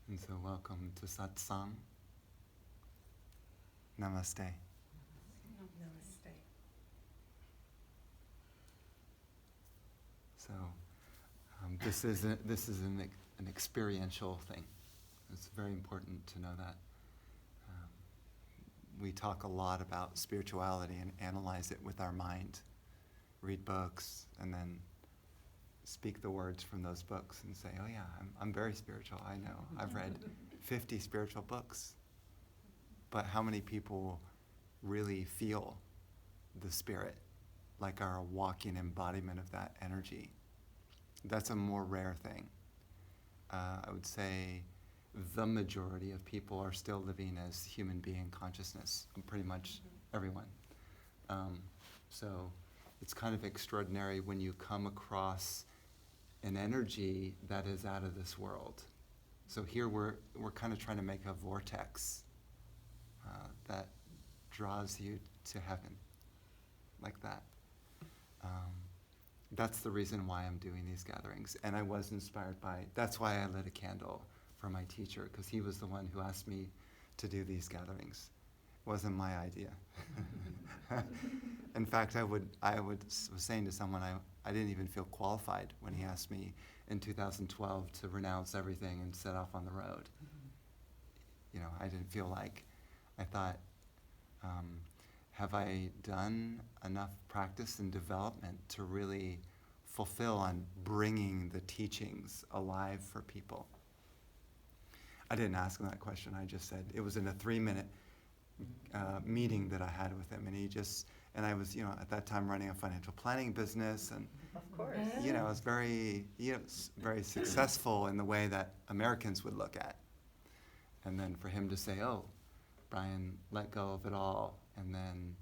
And so welcome to Satsang. Namaste. Namaste. So this is an experiential thing. It's very important to know that. We talk a lot about spirituality and analyze it with our mind, read books, and then speak the words from those books and say, oh yeah, I'm very spiritual, I know. I've read 50 spiritual books. But how many people really feel the spirit, like are a walking embodiment of that energy? That's a more rare thing. I would say the majority of people are still living as human being consciousness, pretty much everyone. So it's kind of extraordinary when you come across an energy that is out of this world. So here we're kind of trying to make a vortex that draws you to heaven, like that. That's the reason why I'm doing these gatherings. And I was inspired by, that's why I lit a candle for my teacher, because he was the one who asked me to do these gatherings. It wasn't my idea. In fact, I was saying to someone, I didn't even feel qualified when he asked me in 2012 to renounce everything and set off on the road. You know, I didn't feel like, I thought, have I done enough practice and development to really fulfill on bringing the teachings alive for people? I didn't ask him that question. I just said, it was in a 3-minute meeting that I had with him, and I was, at that time running a financial planning business, and Of course. I was very, very successful in the way that Americans would look at. And then for him to say, oh, Brian, let go of it all, and then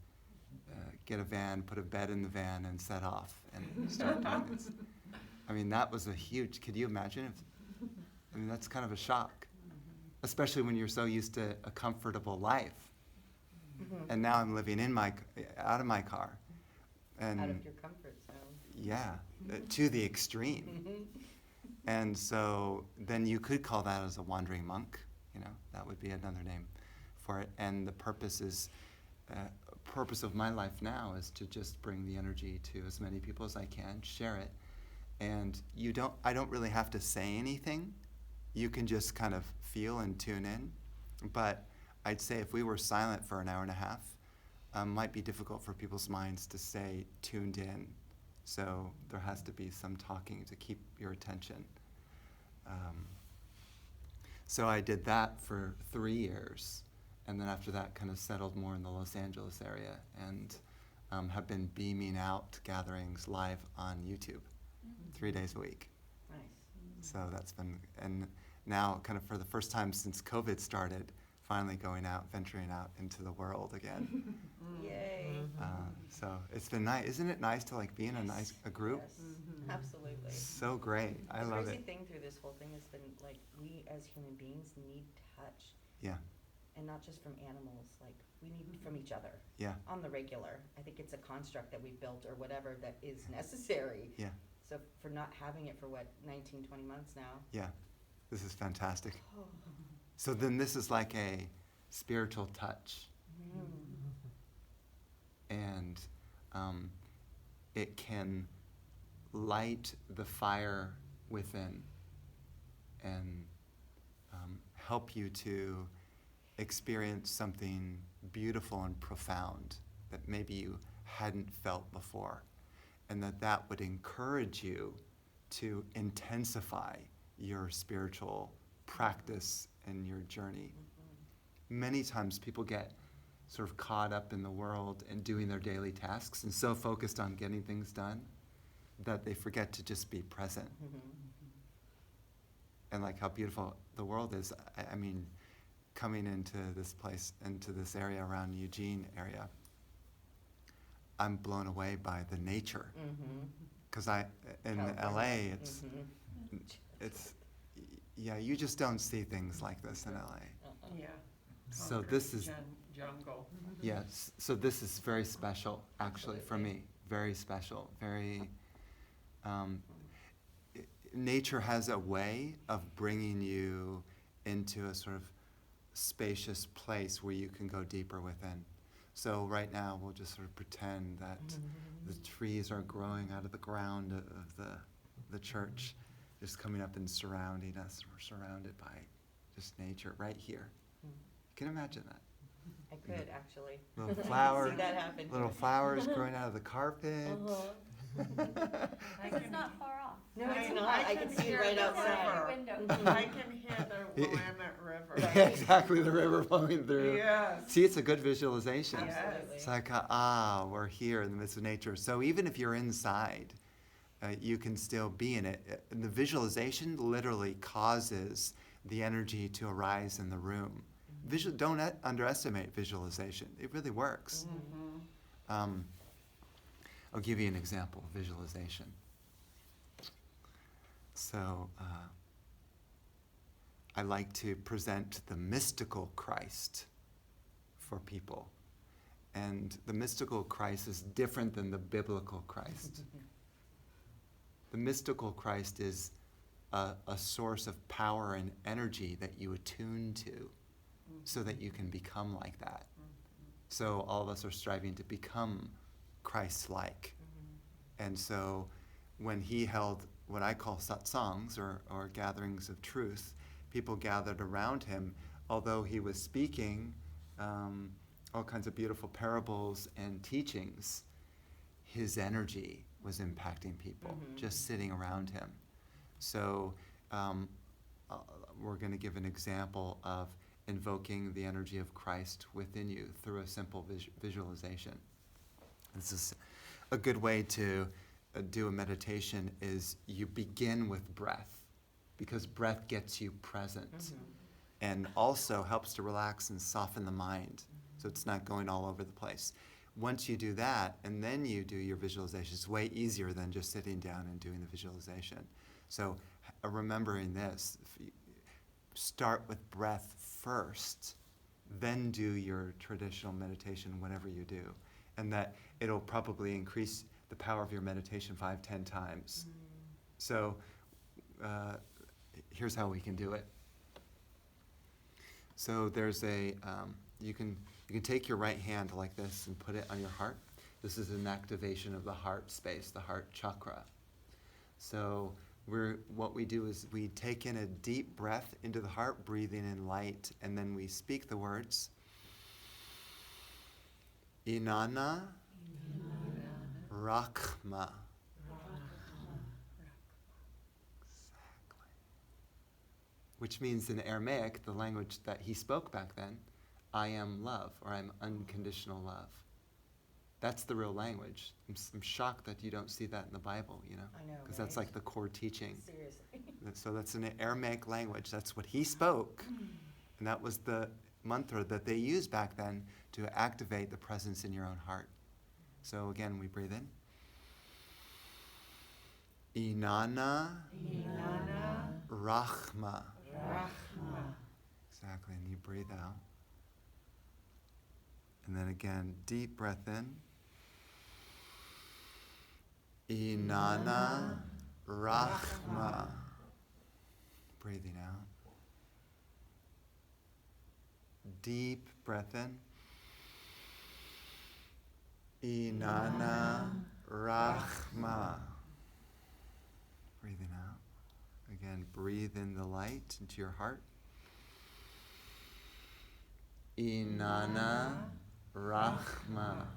get a van, put a bed in the van, and set off and start doing this. I mean, that was a huge, could you imagine? That's kind of a shock, especially when you're so used to a comfortable life. And now I'm living out of my car. And Out of your comfort zone. yeah, to the extreme. And so then you could call that as a wandering monk, that would be another name for it. And the purpose of my life now is to just bring the energy to as many people as I can, share it. And I don't really have to say anything. You can just kind of feel and tune in. But I'd say if we were silent for an hour and a half, might be difficult for people's minds to stay tuned in. So there has to be some talking to keep your attention. So I did that for 3 years, and then after that kind of settled more in the Los Angeles area, and have been beaming out gatherings live on YouTube 3 days a week. Nice. So that's been, and now kind of for the first time since COVID started, finally going out, venturing out into the world again. Yay. So it's been nice. Isn't it nice to be in a group? Yes, absolutely. So great. I love The crazy it. thing through this whole thing has been we as human beings need touch. Yeah. And not just from animals, we need from each other. Yeah. On the regular. I think it's a construct that we've built or whatever that is necessary. Yeah. So for not having it for 19, 20 months now. Yeah. This is fantastic. So then this is like a spiritual touch. And it can light the fire within and help you to experience something beautiful and profound that maybe you hadn't felt before, and that would encourage you to intensify your spiritual practice and your journey. Many times people get sort of caught up in the world and doing their daily tasks and so focused on getting things done that they forget to just be present. And how beautiful the world is. I mean, coming into this place, into this area around Eugene area, I'm blown away by the nature. Because in LA, you just don't see things like this in LA. Yeah. So this is jungle. yes. So this is very special, actually, for me. Very special. Very. Nature has a way of bringing you into a sort of spacious place where you can go deeper within. So right now we'll just sort of pretend that the trees are growing out of the ground of the church, just coming up and surrounding us. We're surrounded by just nature right here. You can imagine that. I could, actually. Little flower, See that happen. little flowers growing out of the carpet. This is not far off. No, it's not. I can see it right outside. Window. I can hear the Willamette River. Exactly, the river flowing through. Yes. See, it's a good visualization. Absolutely. It's like, we're here in the midst of nature. So even if you're inside, you can still be in it. And the visualization literally causes the energy to arise in the room. Don't underestimate visualization. It really works. I'll give you an example of visualization. So I like to present the mystical Christ for people. And the mystical Christ is different than the biblical Christ. The mystical Christ is a source of power and energy that you attune to so that you can become like that. So all of us are striving to become Christ-like. And so when he held what I call satsangs, or gatherings of truth, people gathered around him, although he was speaking all kinds of beautiful parables and teachings, his energy was impacting people just sitting around him. So we're going to give an example of invoking the energy of Christ within you through a simple visualization. This is a good way to do a meditation. Is you begin with breath, because breath gets you present and also helps to relax and soften the mind, so it's not going all over the place. Once you do that and then you do your visualization, it's way easier than just sitting down and doing the visualization. So remembering this, start with breath first, then do your traditional meditation, whatever you do. And that it'll probably increase the power of your meditation 5-10 times. So here's how we can do it. So there's you can take your right hand like this and put it on your heart. This is an activation of the heart space, the heart chakra. So what we do is we take in a deep breath into the heart, breathing in light, and then we speak the words Inanna Rakhma. Exactly. Which means in Aramaic, the language that he spoke back then, I am love, or I'm unconditional love. That's the real language. I'm shocked that you don't see that in the Bible, I know, because that's like the core teaching. Seriously. So that's an Aramaic language. That's what he spoke. And that was the mantra that they used back then to activate the presence in your own heart. So again, we breathe in. Inanna Rakhma. Exactly, and you breathe out. And then again, deep breath in. Inanna Rakhma. Breathing out. Deep breath in. Inanna Rakhma. Breathing out. Again, breathe in the light into your heart. Inanna Rakhma.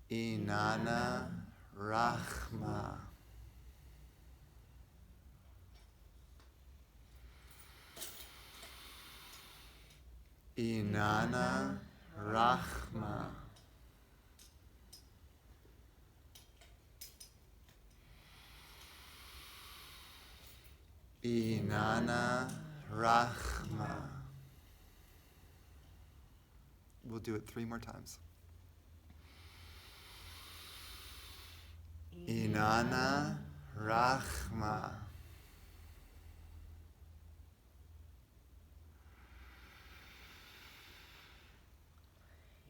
Inanna Rakhma. Inanna Rakhma. Inanna Rakhma. We'll do it 3 more times. Inanna Rakhma.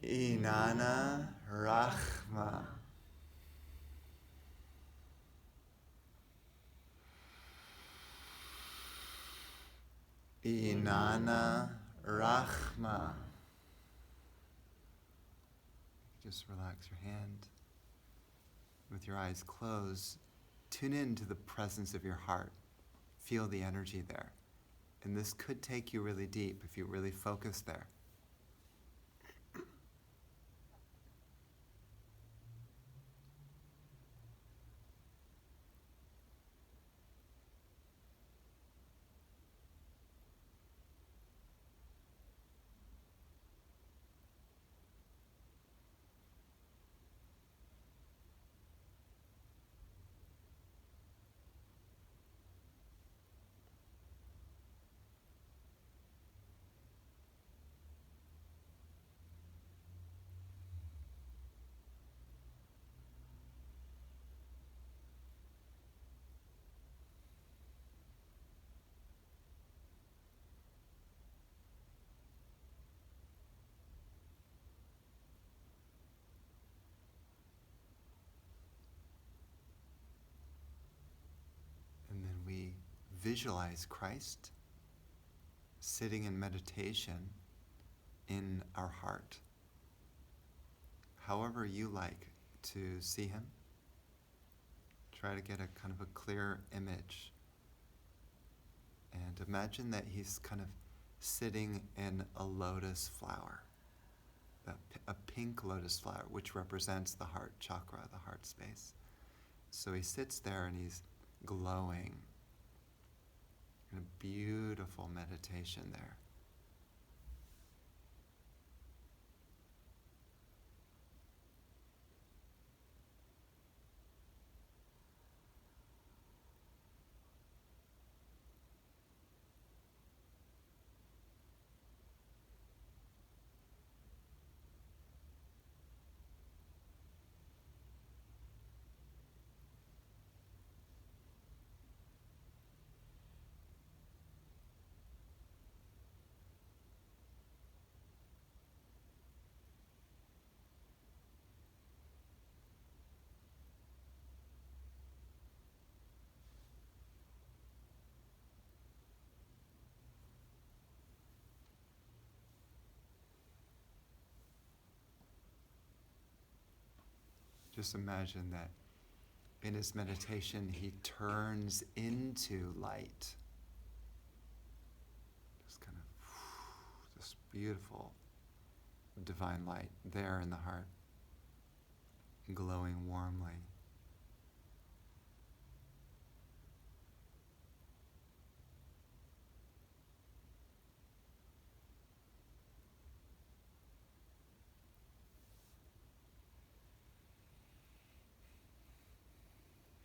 Inanna Rakhma. Inanna Rachma. Just relax your hand. With your eyes closed, tune into the presence of your heart. Feel the energy there. And this could take you really deep if you really focus there. And then we visualize Christ sitting in meditation in our heart. However you like to see him, try to get a kind of a clear image. And imagine that he's kind of sitting in a lotus flower, a pink lotus flower, which represents the heart chakra, the heart space. So he sits there and he's glowing in a beautiful meditation there. Just imagine that in his meditation, he turns into light. Just kind of this beautiful divine light there in the heart, glowing warmly.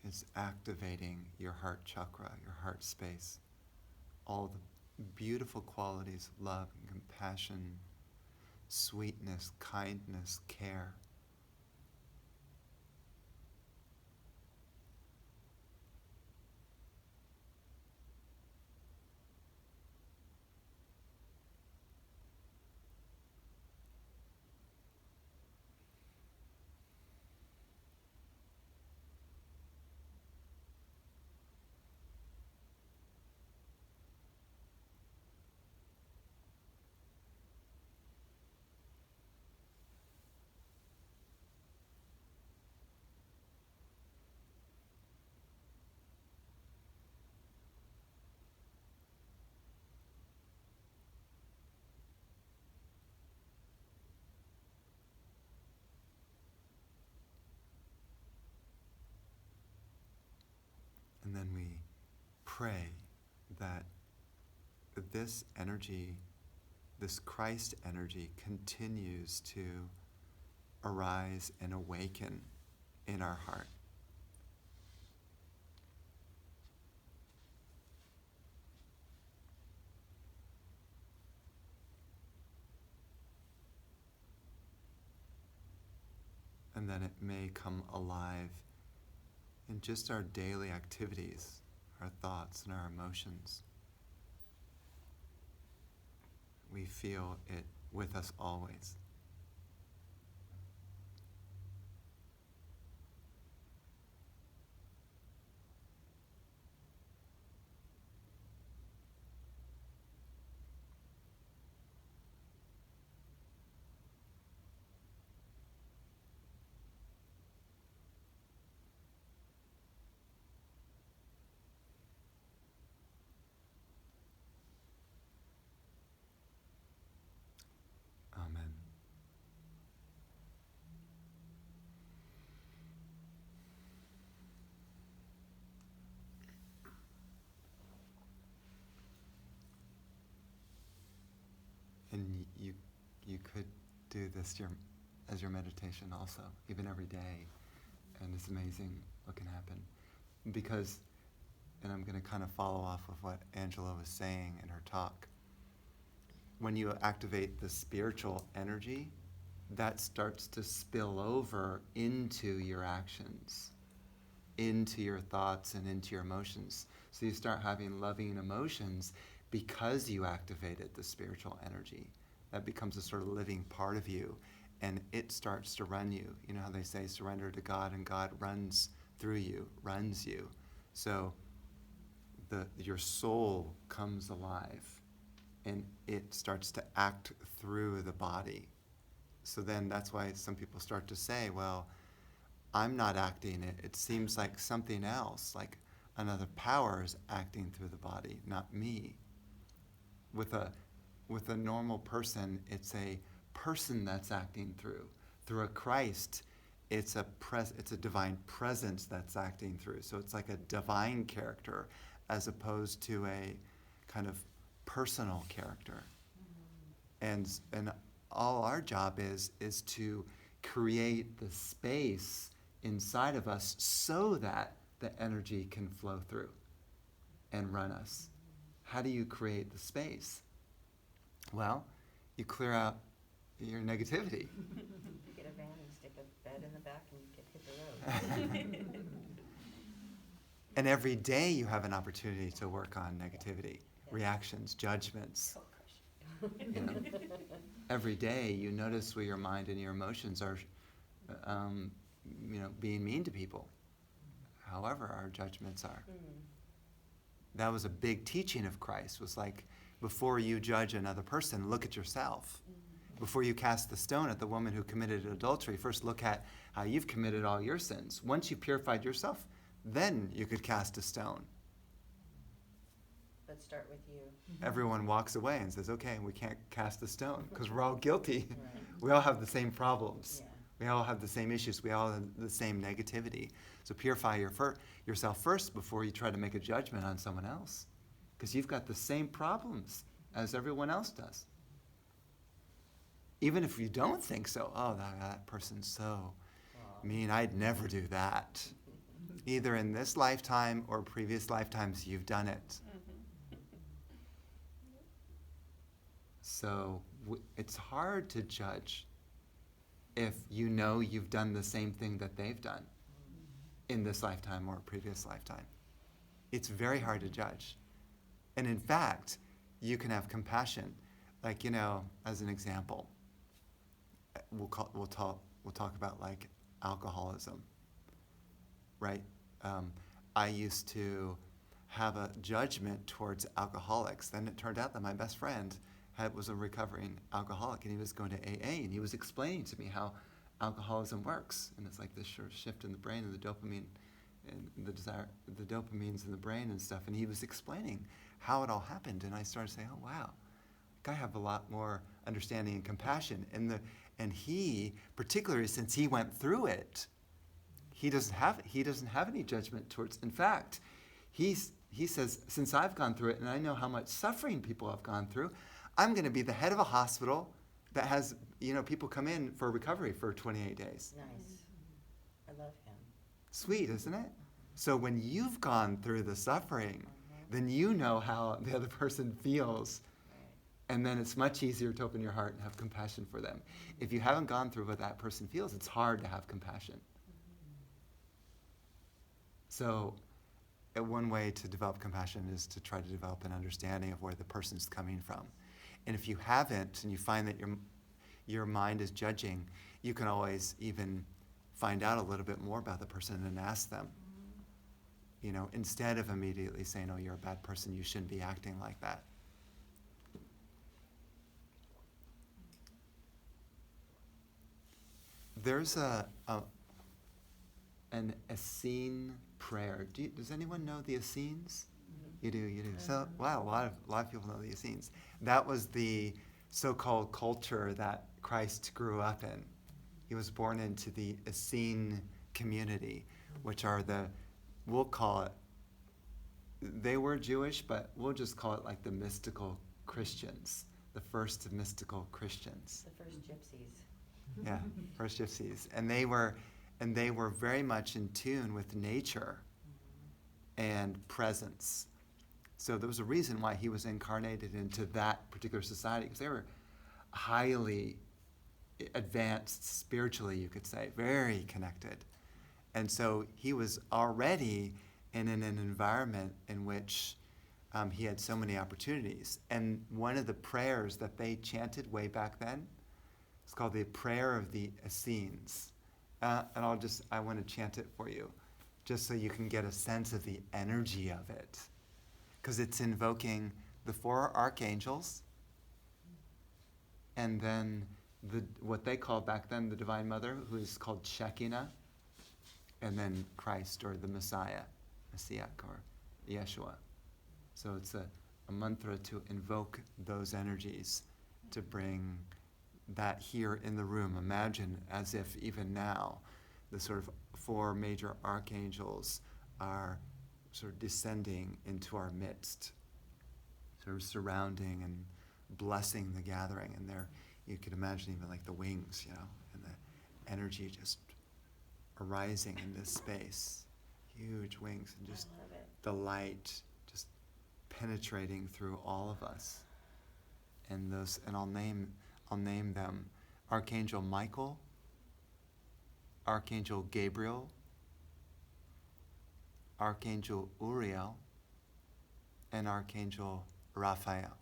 Is activating your heart chakra, your heart space. All the beautiful qualities of love and compassion, sweetness, kindness, care. And then we pray that this energy, this Christ energy, continues to arise and awaken in our heart. And then it may come alive in just our daily activities, our thoughts and our emotions. We feel it with us always. could do this as your meditation also, even every day. And it's amazing what can happen. Because, and I'm going to kind of follow off of what Angela was saying in her talk, when you activate the spiritual energy, that starts to spill over into your actions, into your thoughts and into your emotions. So you start having loving emotions because you activated the spiritual energy. That becomes a sort of living part of you, and it starts to run you. You know how they say surrender to God, and God runs through you, runs you. So your soul comes alive, and it starts to act through the body. So then that's why some people start to say, well, I'm not acting it. It seems like something else, like another power is acting through the body, not me. With a normal person, it's a person that's acting through. Through a Christ, it's a divine presence that's acting through. So it's like a divine character as opposed to a kind of personal character. And all our job is to create the space inside of us so that the energy can flow through and run us. How do you create the space? Well, you clear out your negativity. You get a van and stick a bed in the back and you can hit the road. And every day you have an opportunity to work on negativity, reactions, judgments. You know, every day you notice where your mind and your emotions are, being mean to people. However, our judgments are. That was a big teaching of Christ, was like, before you judge another person, look at yourself. Before you cast the stone at the woman who committed adultery, first look at how you've committed all your sins. Once you've purified yourself, then you could cast a stone. Let's start with you. Everyone walks away and says, okay, we can't cast a stone because we're all guilty. Right. We all have the same problems. Yeah. We all have the same issues. We all have the same negativity. So purify yourself first before you try to make a judgment on someone else, because you've got the same problems as everyone else does. Even if you don't think so, oh, that person's so mean, I'd never do that. Either in this lifetime or previous lifetimes, you've done it. So it's hard to judge if you know you've done the same thing that they've done in this lifetime or previous lifetime. It's very hard to judge. And in fact, you can have compassion. Like, as an example, we'll talk about like alcoholism, right? I used to have a judgment towards alcoholics. Then it turned out that my best friend was a recovering alcoholic, and he was going to AA, and he was explaining to me how alcoholism works. And it's like this sort of shift in the brain and the dopamine and the desire, the dopamines in the brain and stuff. And he was explaining how it all happened. And I started saying, oh, wow, I have a lot more understanding and compassion. And he, particularly since he went through it, he doesn't have any judgment towards. In fact, he says, since I've gone through it and I know how much suffering people have gone through, I'm going to be the head of a hospital that has, people come in for recovery for 28 days. Nice. I love him. Sweet, isn't it? So when you've gone through the suffering, then you know how the other person feels. And then it's much easier to open your heart and have compassion for them. If you haven't gone through what that person feels, it's hard to have compassion. So one way to develop compassion is to try to develop an understanding of where the person's coming from. And if you haven't, and you find that your mind is judging, you can always even find out a little bit more about the person and ask them. Instead of immediately saying, oh, you're a bad person, you shouldn't be acting like that. There's an Essene prayer. Does anyone know the Essenes? You do. So, wow, a lot of people know the Essenes. That was the so-called culture that Christ grew up in. He was born into the Essene community, which are we'll call it, they were Jewish, but we'll just call it like the mystical Christians. the first mystical Christians. The first gypsies. Yeah, first gypsies. And they were very much in tune with nature and presence. So there was a reason why he was incarnated into that particular society, because they were highly advanced spiritually, you could say, very connected. And so he was already in an environment in which he had so many opportunities. And one of the prayers that they chanted way back then, it's called the Prayer of the Essenes. And I want to chant it for you, just so you can get a sense of the energy of it. Because it's invoking the 4 archangels, and then what they called back then the Divine Mother, who is called Shekinah, and then Christ, or the Messiah, Messiah, or Yeshua. So it's a mantra to invoke those energies, to bring that here in the room. Imagine as if even now the sort of 4 major archangels are sort of descending into our midst, sort of surrounding and blessing the gathering. And there, you could imagine even like the wings, and the energy just arising in this space. Huge wings, and just the light just penetrating through all of us. And I'll name them: Archangel Michael, Archangel Gabriel, Archangel Uriel, and Archangel Raphael.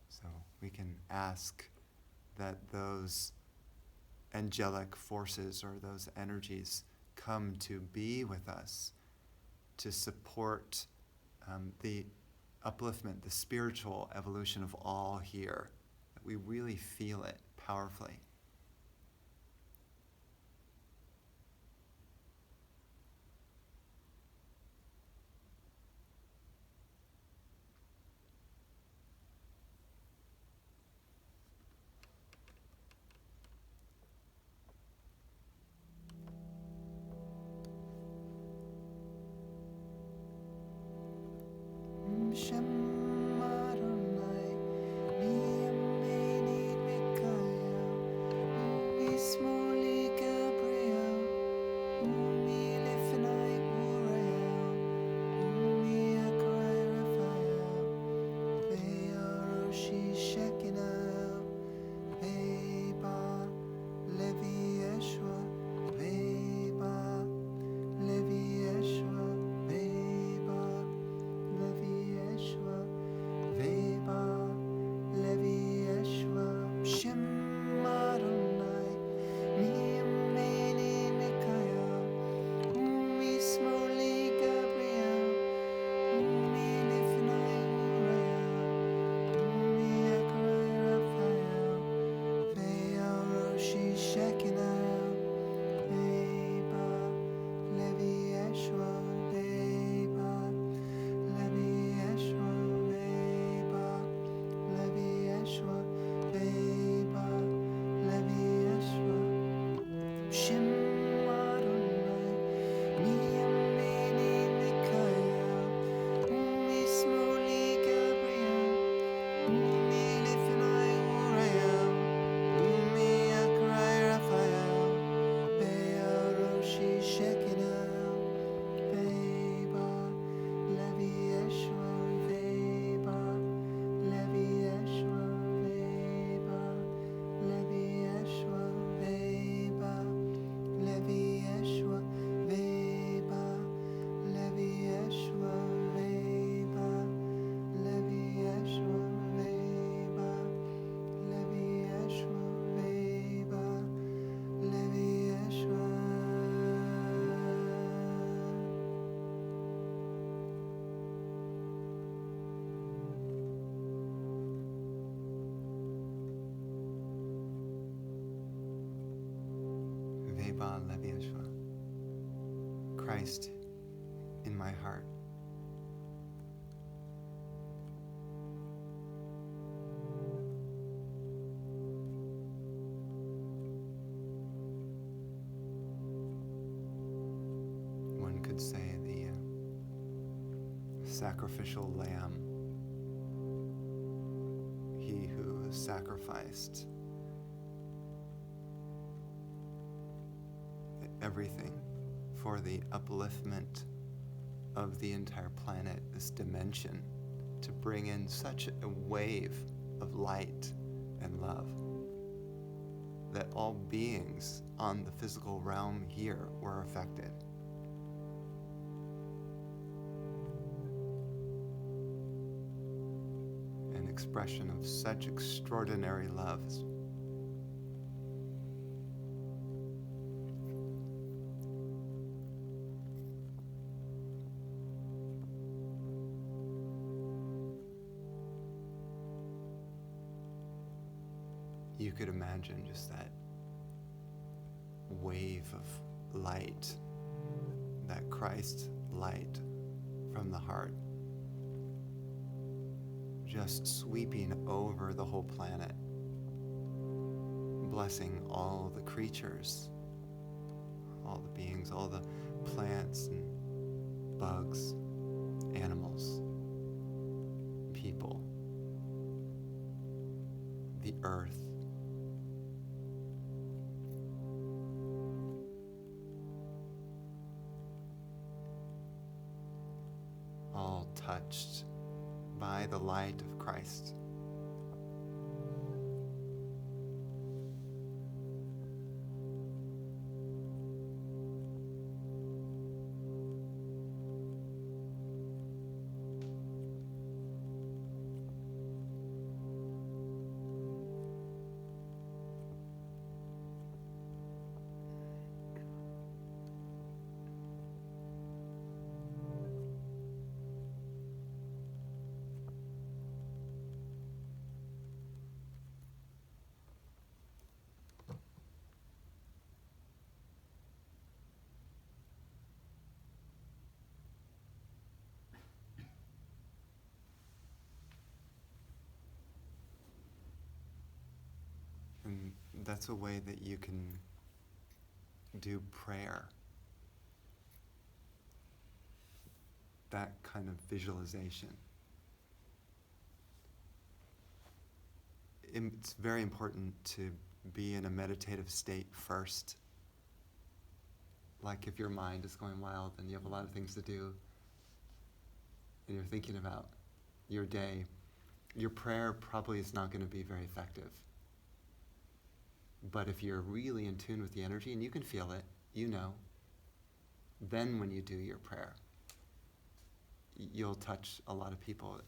So we can ask that those angelic forces, or those energies, come to be with us, to support the upliftment, the spiritual evolution of all here, that we really feel it powerfully. Christ in my heart. One could say the sacrificial lamb sacrificed everything for the upliftment of the entire planet, this dimension, to bring in such a wave of light and love that all beings on the physical realm here were affected. An expression of such extraordinary love. You could imagine just that wave of light, that Christ light from the heart, just sweeping over the whole planet, blessing all the creatures, all the beings, all the plants and bugs, animals, people, the earth. All touched by the light of Christ. And that's a way that you can do prayer. That kind of visualization. It's very important to be in a meditative state first. Like if your mind is going wild and you have a lot of things to do and you're thinking about your day, your prayer probably is not going to be very effective. But if you're really in tune with the energy and you can feel it, you know, then when you do your prayer, you'll touch a lot of people.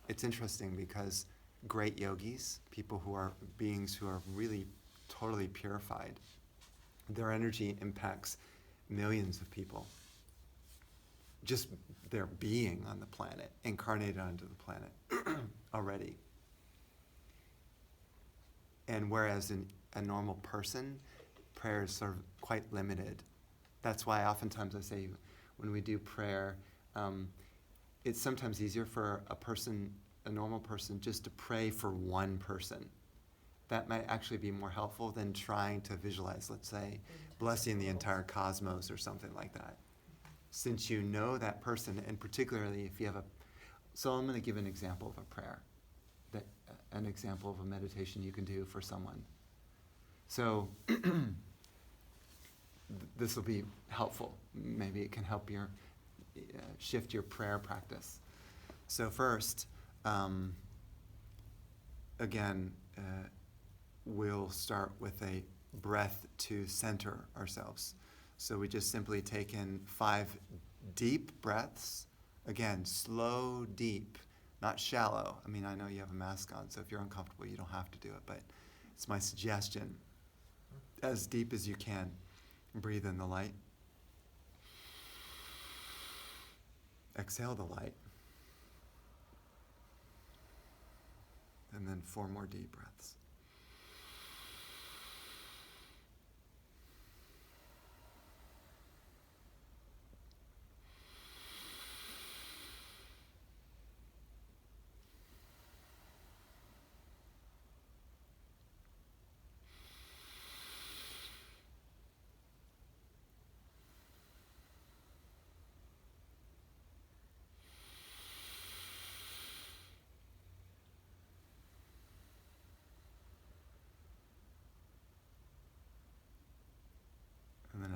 It's interesting because great yogis, people who are beings who are really totally purified, their energy impacts millions of people. Just their being on the planet, incarnated onto the planet already. And whereas in a normal person, prayer is sort of quite limited. That's why oftentimes I say when we do prayer, it's sometimes easier for a normal person, just to pray for one person. That might actually be more helpful than trying to visualize, let's say, blessing the entire cosmos or something like that. Since you know that person, and particularly if you have so I'm going to give an example of a prayer, an example of a meditation you can do for someone. So this will be helpful. Maybe it can help shift your prayer practice. So first, again, we'll start with a breath to center ourselves. So we just simply take in 5 deep breaths. Again, slow, deep, not shallow. I mean, I know you have a mask on, so if you're uncomfortable, you don't have to do it, but it's my suggestion. As deep as you can, breathe in the light. Exhale the light. And then 4 more deep breaths.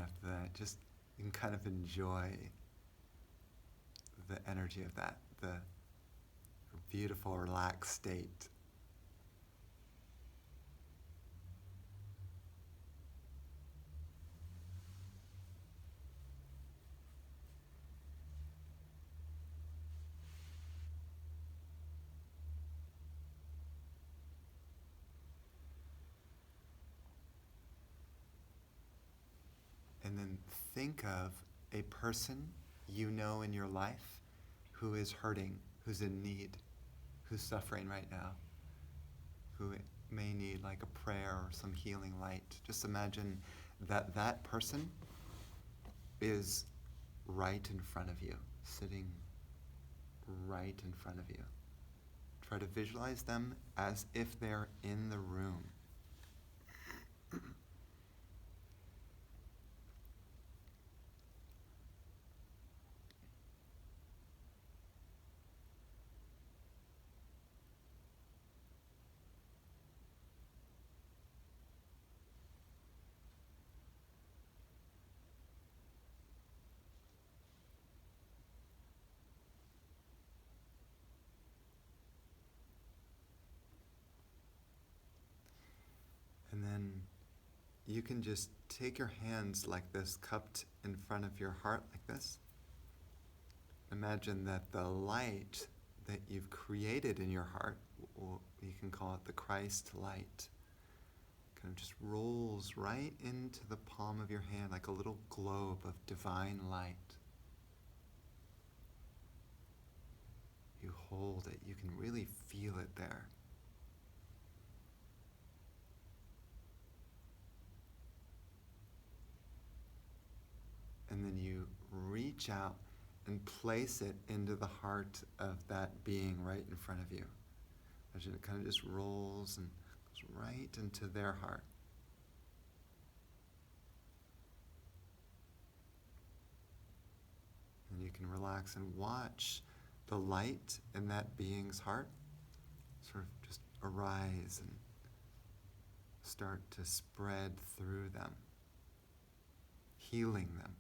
after that, just you can kind of enjoy the energy of that, the beautiful, relaxed state. And then think of a person you know in your life who is hurting, who's in need, who's suffering right now, who may need like a prayer or some healing light. Just imagine that that person is right in front of you, sitting right in front of you. Try to visualize them as if they're in the room. And then you can just take your hands like this, cupped in front of your heart like this. Imagine that the light that you've created in your heart, or you can call it the Christ light, kind of just rolls right into the palm of your hand like a little globe of divine light. You hold it, you can really feel it there. And then you reach out and place it into the heart of that being right in front of you. Imagine it kind of just rolls and goes right into their heart. And you can relax and watch the light in that being's heart sort of just arise and start to spread through them, healing them.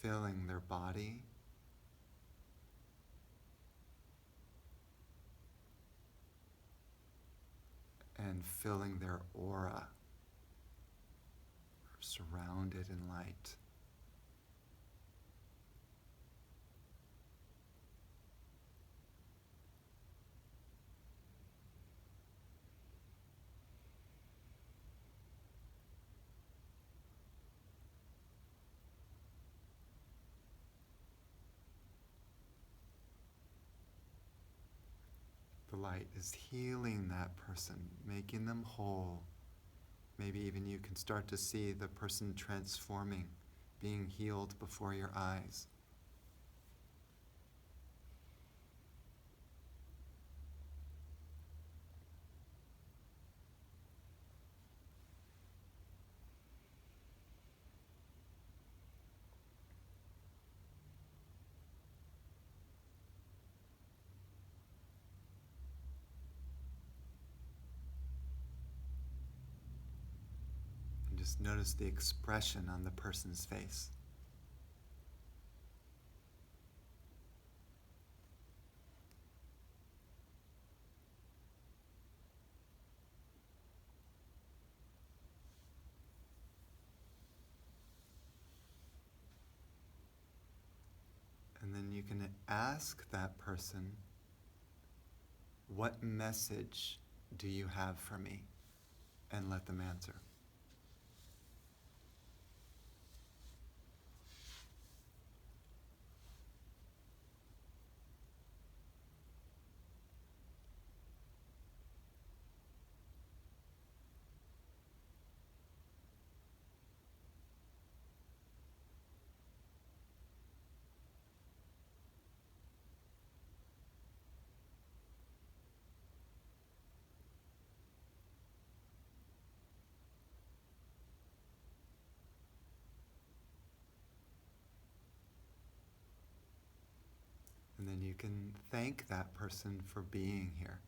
Filling their body, and filling their aura, surrounded in light. The light is healing that person, making them whole. Maybe even you can start to see the person transforming, being healed before your eyes. Just notice the expression on the person's face. And then you can ask that person, what message do you have for me? And let them answer. you can thank that person for being here.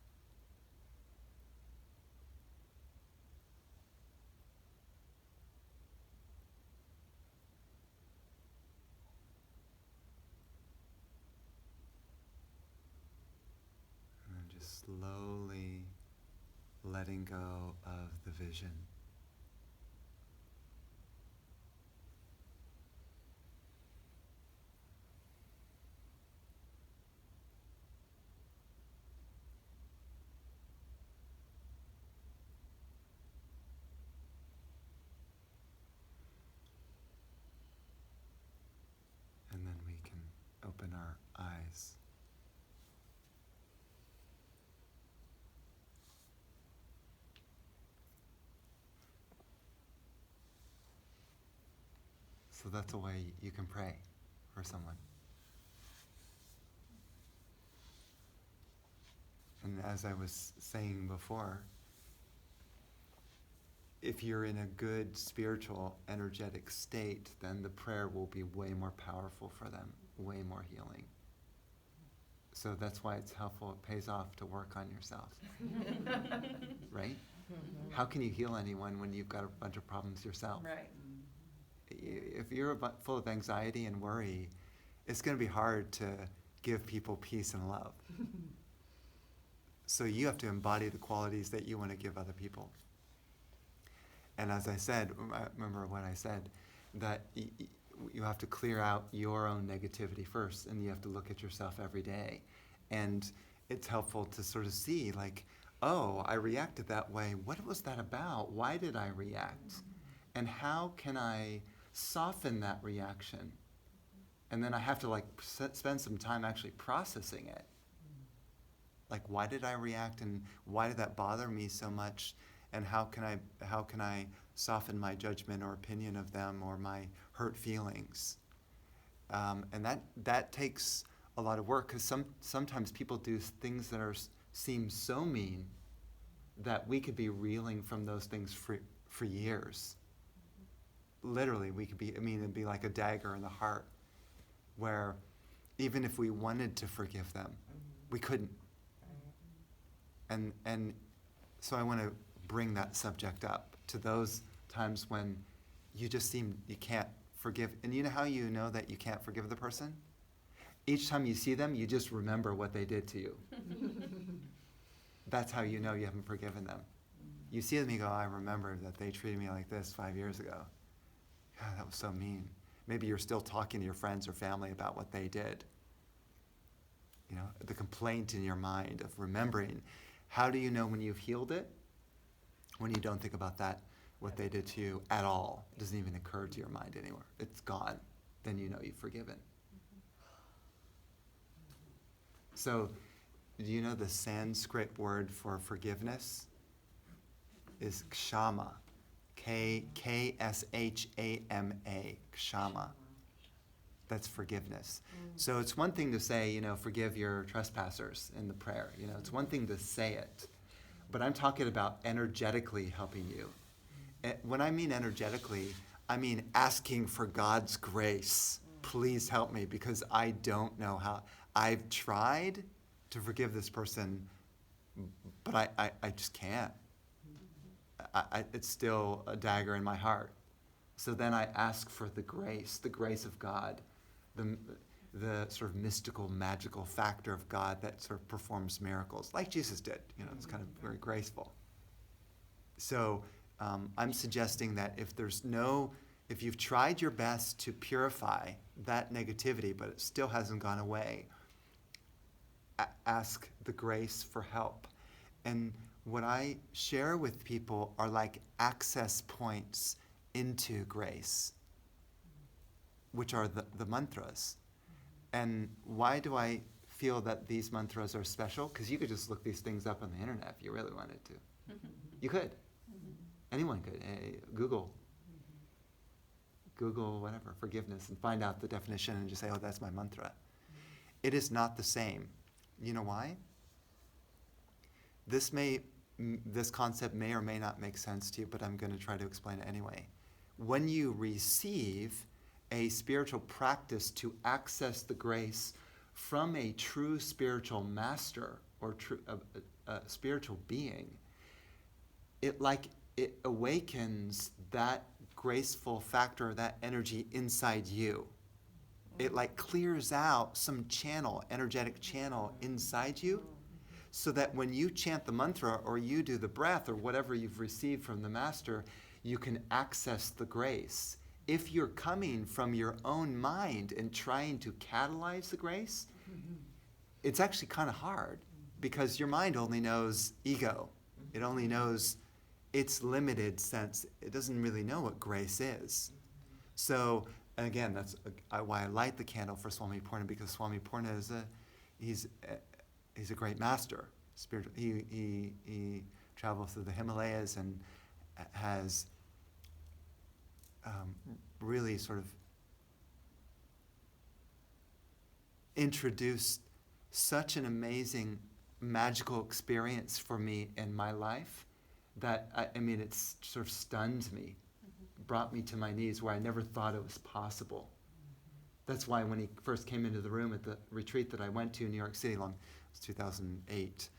And then just slowly letting go of the vision. And then we can open our eyes. So that's a way you can pray for someone. And as I was saying before, if you're in a good spiritual, energetic state, then the prayer will be way more powerful for them, way more healing. So that's why it's helpful, it pays off to work on yourself. Right? How can you heal anyone when you've got a bunch of problems yourself? Right. If you're full of anxiety and worry, it's going to be hard to give people peace and love. So you have to embody the qualities that you want to give other people. And as I said, remember what I said, that you have to clear out your own negativity first, and you have to look at yourself every day. And it's helpful to sort of see, like, oh, I reacted that way. What was that about? Why did I react? And how can I soften that reaction? And then I have to spend some time actually processing it. Like, why did I react, and why did that bother me so much? And how can I soften my judgment or opinion of them or my hurt feelings? And that takes a lot of work, because sometimes people do things that seem so mean that we could be reeling from those things for years. Literally, it'd be like a dagger in the heart, where even if we wanted to forgive them, we couldn't. And so I want to bring that subject up to those times when you can't forgive. And you know how you know that you can't forgive the person? Each time you see them, you just remember what they did to you. That's how you know you haven't forgiven them. You see them, you go, I remember that they treated me like this 5 years ago. God, that was so mean. Maybe you're still talking to your friends or family about what they did. You know, the complaint in your mind of remembering. How do you know when you've healed it? When you don't think about that, what they did to you at all. It doesn't even occur to your mind anymore. It's gone. Then you know you've forgiven. So, do you know the Sanskrit word for forgiveness is kshama? K-S-H-A-M-A, kshama. That's forgiveness. So it's one thing to say, forgive your trespassers in the prayer. It's one thing to say it. But I'm talking about energetically helping you. When I mean energetically, I mean asking for God's grace. Please help me, because I don't know how. I've tried to forgive this person, but I just can't. It's still a dagger in my heart. So then I ask for the grace of God, the sort of mystical, magical factor of God that sort of performs miracles, like Jesus did. It's kind of very graceful. So I'm suggesting that if you've tried your best to purify that negativity, but it still hasn't gone away, ask the grace for help. And what I share with people are like access points into grace, which are the mantras. And why do I feel that these mantras are special? Because you could just look these things up on the internet if you really wanted to. You could. Anyone could. Google whatever, forgiveness, and find out the definition and just say, oh, that's my mantra. It is not the same. You know why? This concept may or may not make sense to you, but I'm going to try to explain it anyway. When you receive a spiritual practice to access the grace from a true spiritual master or true a spiritual being, it awakens that graceful factor, that energy inside you. It like clears out some channel, energetic channel inside you, so that when you chant the mantra or you do the breath or whatever you've received from the master, you can access the grace. If you're coming from your own mind and trying to catalyze the grace, it's actually kind of hard, because your mind only knows ego. It only knows its limited sense. It doesn't really know what grace is. So again, that's why I light the candle for Swami Purna, because Swami Purna he's a great master. Spiritual. He travels through the Himalayas and has really sort of introduced such an amazing magical experience for me in my life that I mean, it's sort of stunned me, brought me to my knees where I never thought it was possible. That's why when he first came into the room at the retreat that I went to in New York City, it was 2008,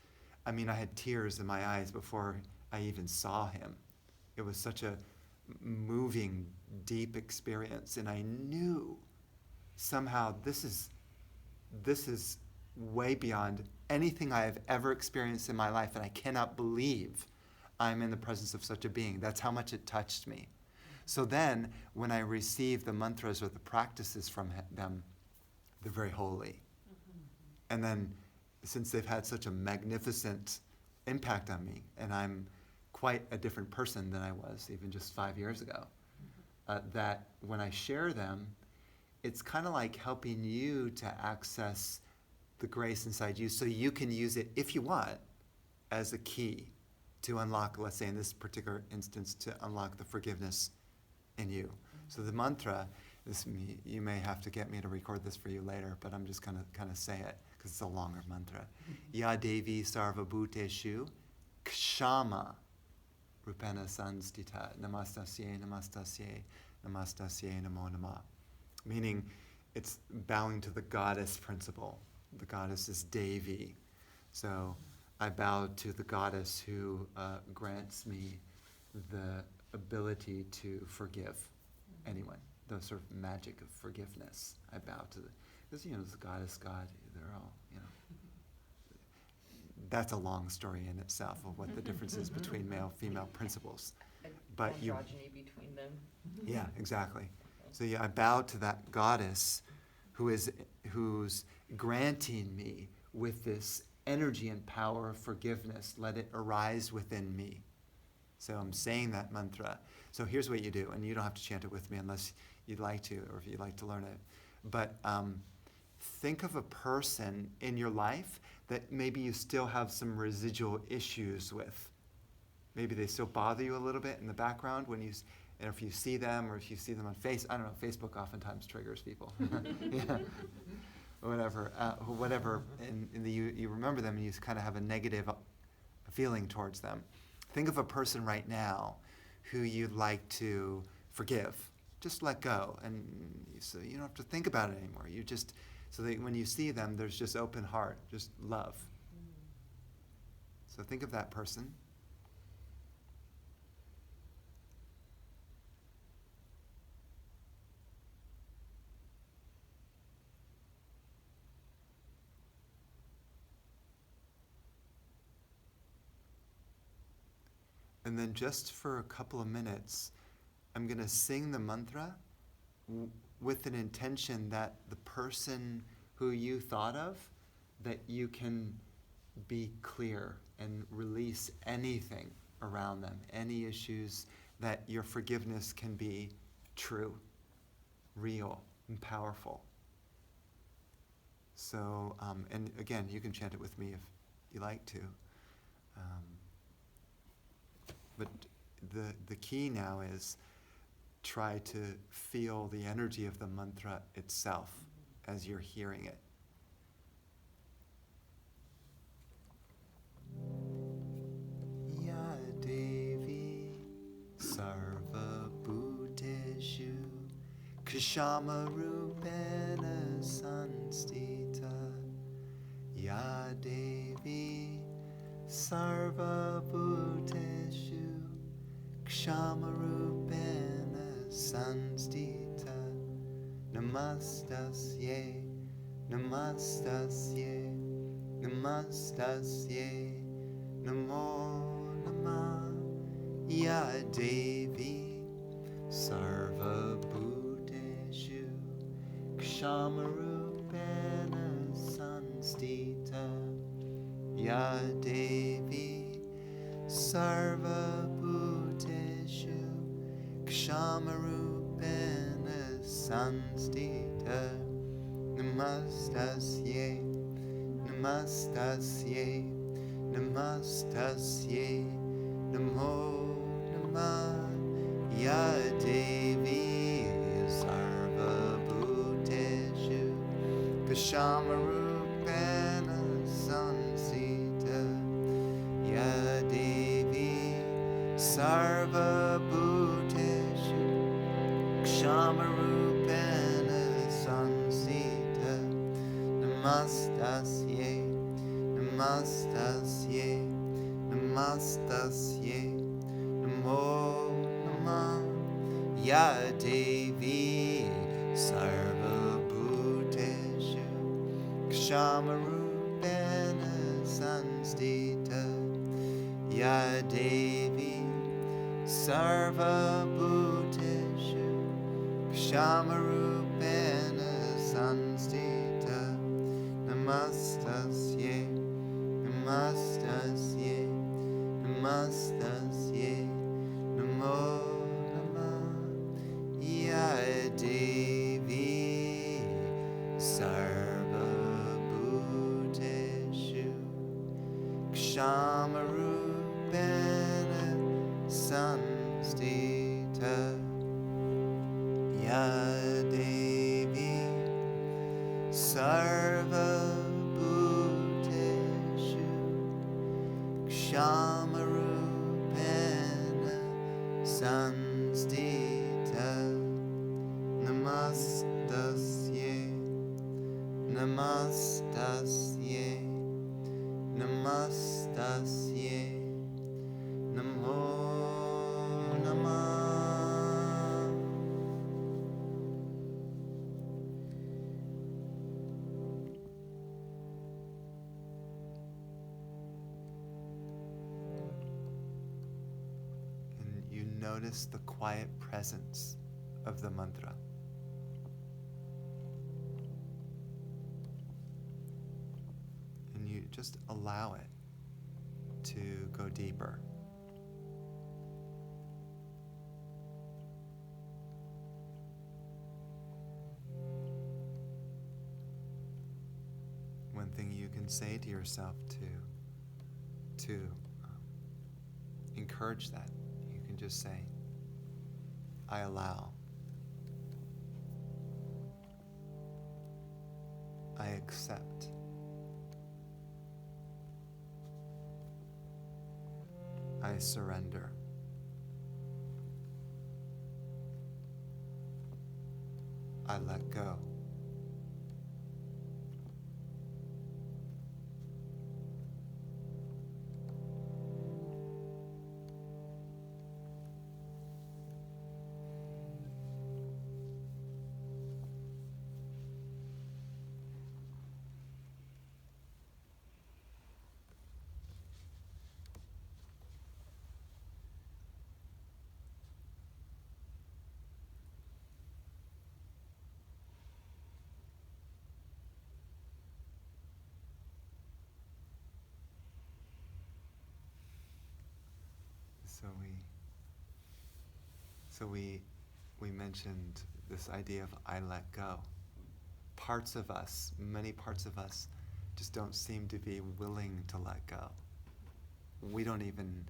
I mean, I had tears in my eyes before I even saw him. It was such a moving, deep experience, and I knew somehow this is way beyond anything I have ever experienced in my life, and I cannot believe I'm in the presence of such a being. That's how much it touched me. So then, when I receive the mantras or the practices from them, they're very holy. And then, since they've had such a magnificent impact on me, and I'm quite a different person than I was even just 5 years ago, that when I share them, it's kind of like helping you to access the grace inside you so you can use it, if you want, as a key to unlock, let's say in this particular instance, to unlock the forgiveness in you. So the mantra, you may have to get me to record this for you later, but I'm just going to kind of say it because it's a longer mantra. Ya Devi Sarva Bhuteshu Kshama Rupena Sanstita Namastasye Namastasye Namastasye Namo Nama. Meaning it's bowing to the goddess principle. The goddess is Devi. So I bow to the goddess who grants me the ability to forgive anyone. The sort of magic of forgiveness. I bow to because the goddess, God, they're all, That's a long story in itself of what the difference is between male, female principles. But androgyny between them. Yeah, exactly. So yeah, I bow to that goddess who's granting me with this energy and power of forgiveness. Let it arise within me. So I'm saying that mantra. So here's what you do, and you don't have to chant it with me unless you'd like to, or if you'd like to learn it. But think of a person in your life that maybe you still have some residual issues with. Maybe they still bother you a little bit in the background when and if you see them, or if you see them on Facebook oftentimes triggers people. Yeah. Whatever, and you remember them and you kind of have a negative feeling towards them. Think of a person right now who you'd like to forgive. Just let go, and so you don't have to think about it anymore. So that when you see them, there's just open heart, just love. So think of that person. And then just for a couple of minutes, I'm going to sing the mantra with an intention that the person who you thought of, that you can be clear and release anything around them, any issues, that your forgiveness can be true, real, and powerful. So, and again, you can chant it with me if you like to. But the key now is try to feel the energy of the mantra itself as you're hearing it. Ya Devi Sarva Bhuteshu Kshama Rupena Sanstita Devi Sarva Bhuteshu Kshamarupena Sanstita Namastasye Namastasye Namastasye Namo Namah Ya Devi Sarva Bhuteshu Kshamarupena Sanstita Ya Devi Sarva Bhuteshu Kshamarupena Sanstita Namastasye Namastasye Namastasye Namo Namah Ya Devi Sarva Bhuteshu Kshamarupena Sansita Ya Devi Sarva Bhuteshu Kshamarupena Sansita Namastasye Namastasye Namastasye Namo Namah Ya Devi Sarva Bhuteshu Kshamarupena Sanstita Ya Devi Sarva Bhuteshu Kshamarupena Sanstita Namastasye Namastasye Namastasye Namo Namah Ya Devi Sarva Bhuteshu Kshamarupena Sanstita Ya Devi Sarva Bhuteshu Kshamarupena Sanstita Namastasye Namastasye Namastasye Namo Namah. And you notice the quiet presence of the mantra. And you just allow it to go deeper. One thing you can say to yourself to encourage that, you can just say, I allow. I accept. I surrender. I let go. So we mentioned this idea of I let go. Parts of us, many parts of us, just don't seem to be willing to let go. We don't even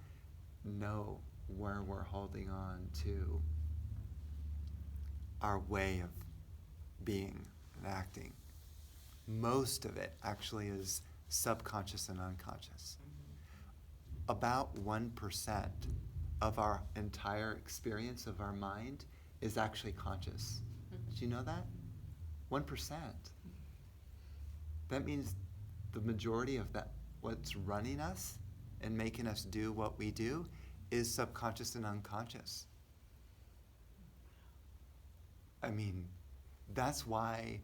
know where we're holding on to our way of being and acting. Most of it actually is subconscious and unconscious. About 1% of our entire experience of our mind is actually conscious. Did you know that? 1%. That means the majority of that, what's running us and making us do what we do, is subconscious and unconscious. I mean, that's why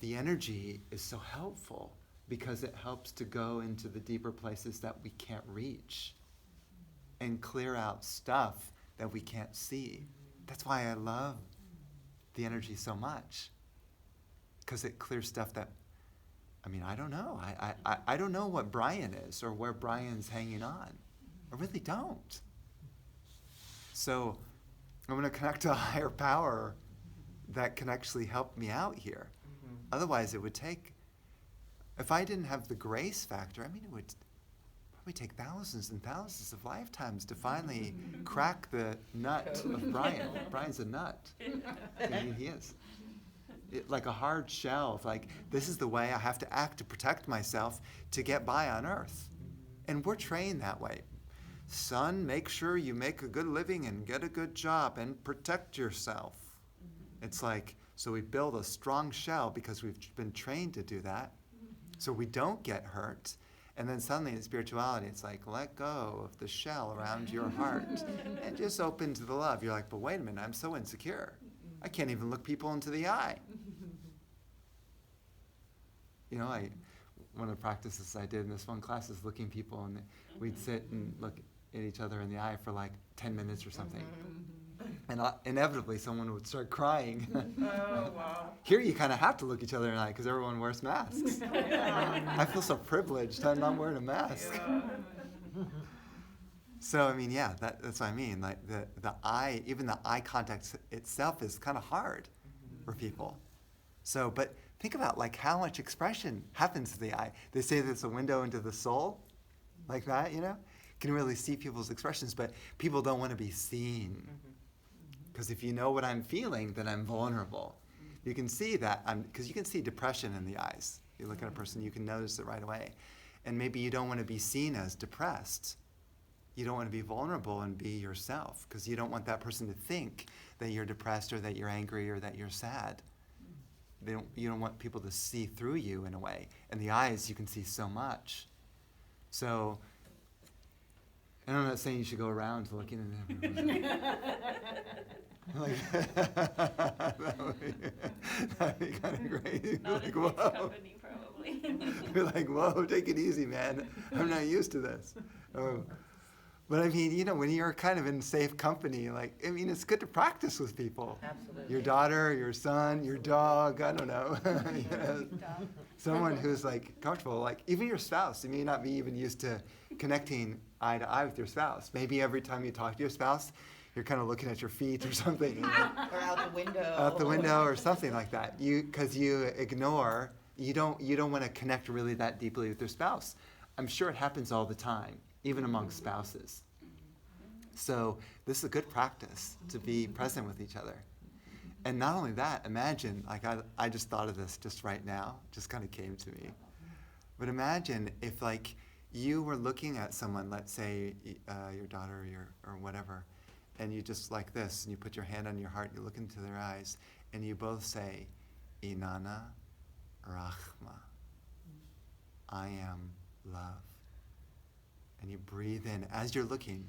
the energy is so helpful, because it helps to go into the deeper places that we can't reach and clear out stuff that we can't see. That's why I love the energy so much, because it clears stuff that, I mean, I don't know. I don't know what Brian is or where Brian's hanging on. I really don't. So I'm going to connect to a higher power that can actually help me out here. Otherwise, it would take, if I didn't have the grace factor, I mean, it would probably take thousands and thousands of lifetimes to finally crack the nut of Brian. Brian's a nut. I mean, he is. Like a hard shell of like, this is the way I have to act to protect myself to get by on earth. And we're trained that way. Son, make sure you make a good living and get a good job and protect yourself. It's like, so we build a strong shell because we've been trained to do that, so we don't get hurt. And then suddenly in spirituality, it's like, let go of the shell around your heart and just open to the love. You're like, but wait a minute, I'm so insecure. I can't even look people into the eye. You know, one of the practices I did in this one class is looking people, and we'd sit and look at each other in the eye for like 10 minutes or something. And inevitably someone would start crying. Oh, wow. Here you kind of have to look each other in the eye because everyone wears masks. I feel so privileged. I'm not wearing a mask. So, I mean, yeah, that's what I mean. Like the eye, even the eye contact itself is kind of hard for people. So, but think about like how much expression happens to the eye. They say that it's a window into the soul, like that, you know? You can really see people's expressions, but people don't want to be seen. Because if you know what I'm feeling, then I'm vulnerable. You can see that, because you can see depression in the eyes. You look at a person, you can notice it right away. And maybe you don't want to be seen as depressed. You don't want to be vulnerable and be yourself, because you don't want that person to think that you're depressed or that you're angry or that you're sad. You don't want people to see through you in a way. In the eyes, you can see so much. So, and I'm not saying you should go around looking at everyone. That'd be kind of crazy. Not Like, in mixed whoa. company, probably. You're like, whoa, take it easy, man. I'm not used to this. But I mean, you know, when you're kind of in safe company, like, I mean, it's good to practice with people. Absolutely. Your daughter, your son, your dog, I don't know. You know, someone who's like comfortable, like even your spouse. You may not be even used to connecting eye to eye with your spouse. Maybe every time you talk to your spouse, you're kind of looking at your feet or something. You know? Or out the window. Out the window or something like that. Because you ignore, you don't want to connect really that deeply with your spouse. I'm sure it happens all the time, even among spouses. So this is a good practice to be present with each other. And not only that, imagine, like I just thought of this just right now, just kind of came to me. But imagine if like you were looking at someone, let's say your daughter or whatever, and you just like this, and you put your hand on your heart, you look into their eyes, and you both say, Inanna Rachma, I am love. And you breathe in as you're looking,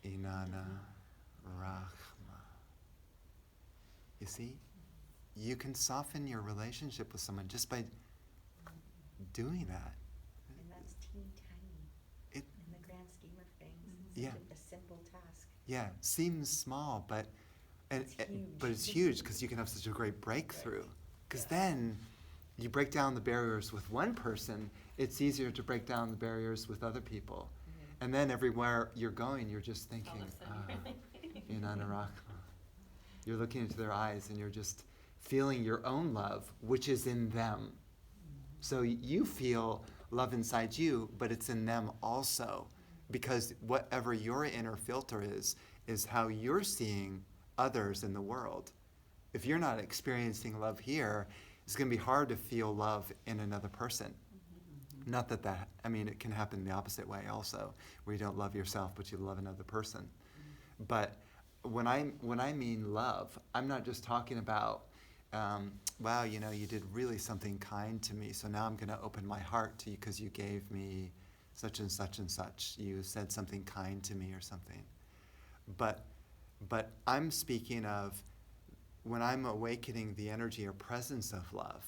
Inanna Rachma. You see, you can soften your relationship with someone just by doing that. And that's teeny tiny in the grand scheme of things. It's Yeah. such a simple task. Yeah, seems small, but It's huge. but it's huge because you can have such a great breakthrough. Because then you break down the barriers with one person, it's easier to break down the barriers with other people. And then everywhere you're going, you're just thinking, All of a sudden you're Inanna Rachma. You're looking into their eyes and you're just feeling your own love, which is in them. So you feel love inside you, but it's in them also. Because whatever your inner filter is how you're seeing others in the world. If you're not experiencing love here, it's going to be hard to feel love in another person. Not that, I mean, it can happen the opposite way also, where you don't love yourself, but you love another person. But when I mean love, I'm not just talking about wow, you know, you did really something kind to me, so now I'm going to open my heart to you because you gave me such and such and such. You said something kind to me or something. But I'm speaking of when I'm awakening the energy or presence of love,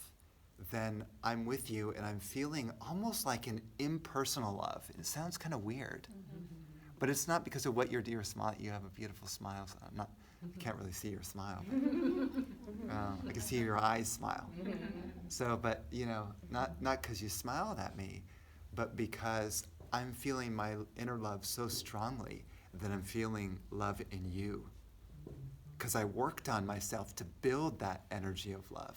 then I'm with you and I'm feeling almost like an impersonal love. It sounds kind of weird, but it's not because of what your dear smile. You have a beautiful smile. So I can't really see your smile. I can see your eyes smile. So, but you know, not because you smiled at me, but because I'm feeling my inner love so strongly that I'm feeling love in you. Because I worked on myself to build that energy of love.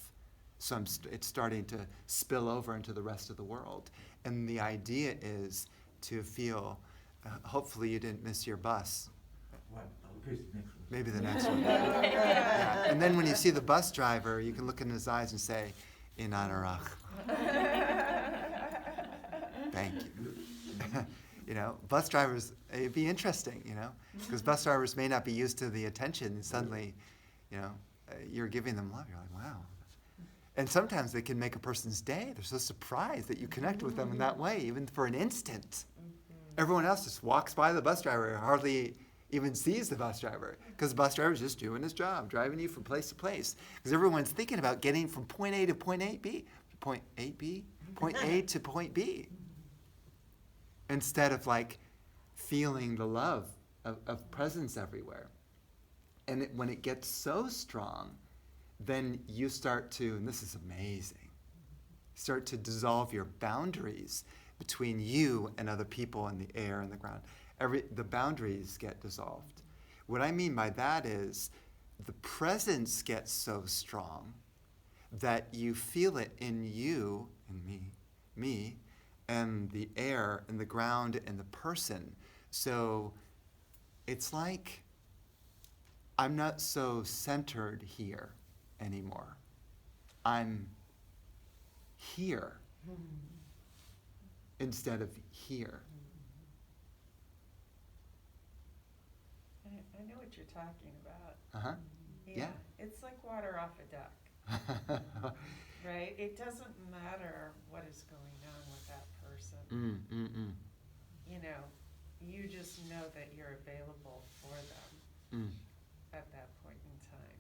So it's starting to spill over into the rest of the world. And the idea is to feel, hopefully you didn't miss your bus. What? Okay, next one. Maybe the next one. Yeah. And then when you see the bus driver, you can look in his eyes and say, In Anarach. Thank you. You know, bus drivers, it'd be interesting, you know, because bus drivers may not be used to the attention, and suddenly, you know, you're giving them love. You're like, wow. And sometimes they can make a person's day. They're so surprised that you connect with them in that way, even for an instant. Everyone else just walks by the bus driver, hardly even sees the bus driver, because the bus driver's just doing his job, driving you from place to place. Because everyone's thinking about getting from point A to point 8B, point 8B, point A to point B. Instead of like feeling the love of presence everywhere. And when it gets so strong, then you start to, and this is amazing, start to dissolve your boundaries between you and other people and the air and the ground. The boundaries get dissolved. What I mean by that is the presence gets so strong that you feel it in you and me, and the air and the ground and the person. So it's like I'm not so centered here anymore. I'm here instead of here. I know what you're talking about. Uh-huh. Yeah. It's like water off a duck, right? It doesn't matter what is going on with that person. You know, you just know that you're available for them at that point in time.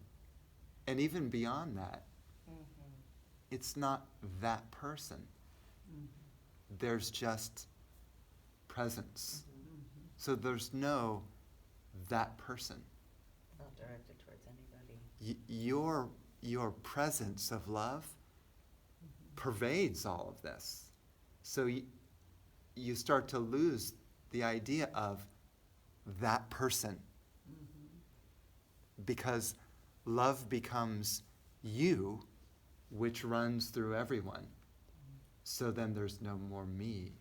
And even beyond that, it's not that person. There's just presence. So there's no that person. Not directed towards anybody. Your presence of love pervades all of this. So you start to lose the idea of that person. Because love becomes you, which runs through everyone. So then there's no more me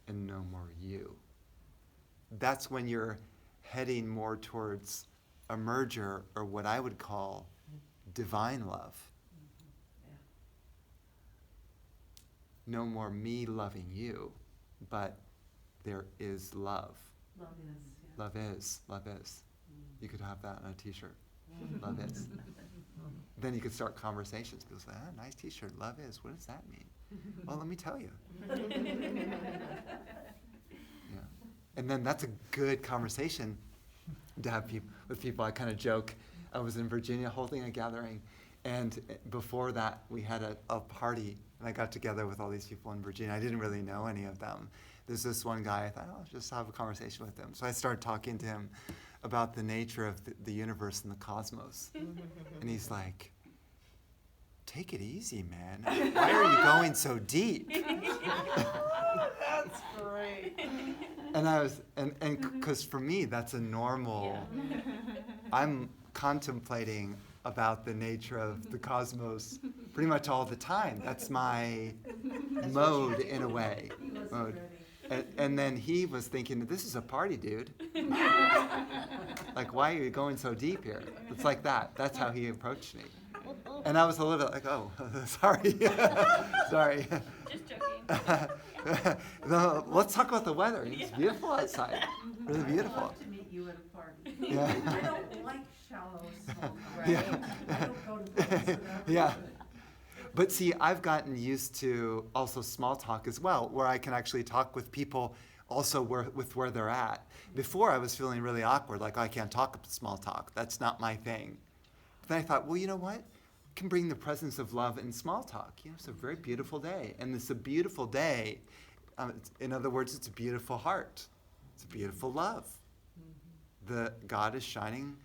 and no more you. That's when you're heading more towards a merger, or what I would call divine love. No more me loving you, but there is love. Love is. Yeah. Love is. You could have that on a t-shirt. Love is. Then you could start conversations. People say, nice t-shirt, love is. What does that mean? Well, let me tell you. Yeah. And then that's a good conversation to have with people. I kind of joke. I was in Virginia holding a gathering, and before that we had a party, and I got together with all these people in Virginia. I didn't really know any of them. There's this one guy, I thought, I'll just have a conversation with him. So I started talking to him about the nature of the universe and the cosmos. And he's like, take it easy, man. Why are you going so deep? That's great. And I was, and because for me, that's a normal, I'm contemplating about the nature of the cosmos pretty much all the time. That's my mode in a way. Mode. And then he was thinking, this is a party, dude. Like, why are you going so deep here? It's like that. That's how he approached me. And I was a little bit like, oh, sorry. Sorry. Just joking. No, let's talk about the weather. It's beautiful outside. Really beautiful. To meet you at a party. Yeah. I don't like shallow, small talk. Right. Yeah. I don't go to those, so that was Yeah. good. But see, I've gotten used to also small talk as well, where I can actually talk with people also where they're at. Before, I was feeling really awkward, like, I can't talk small talk. That's not my thing. But then I thought, well, you know what? I can bring the presence of love in small talk. You know, it's a very beautiful day. And it's a beautiful day. In other words, it's a beautiful heart. It's a beautiful love. The God is shining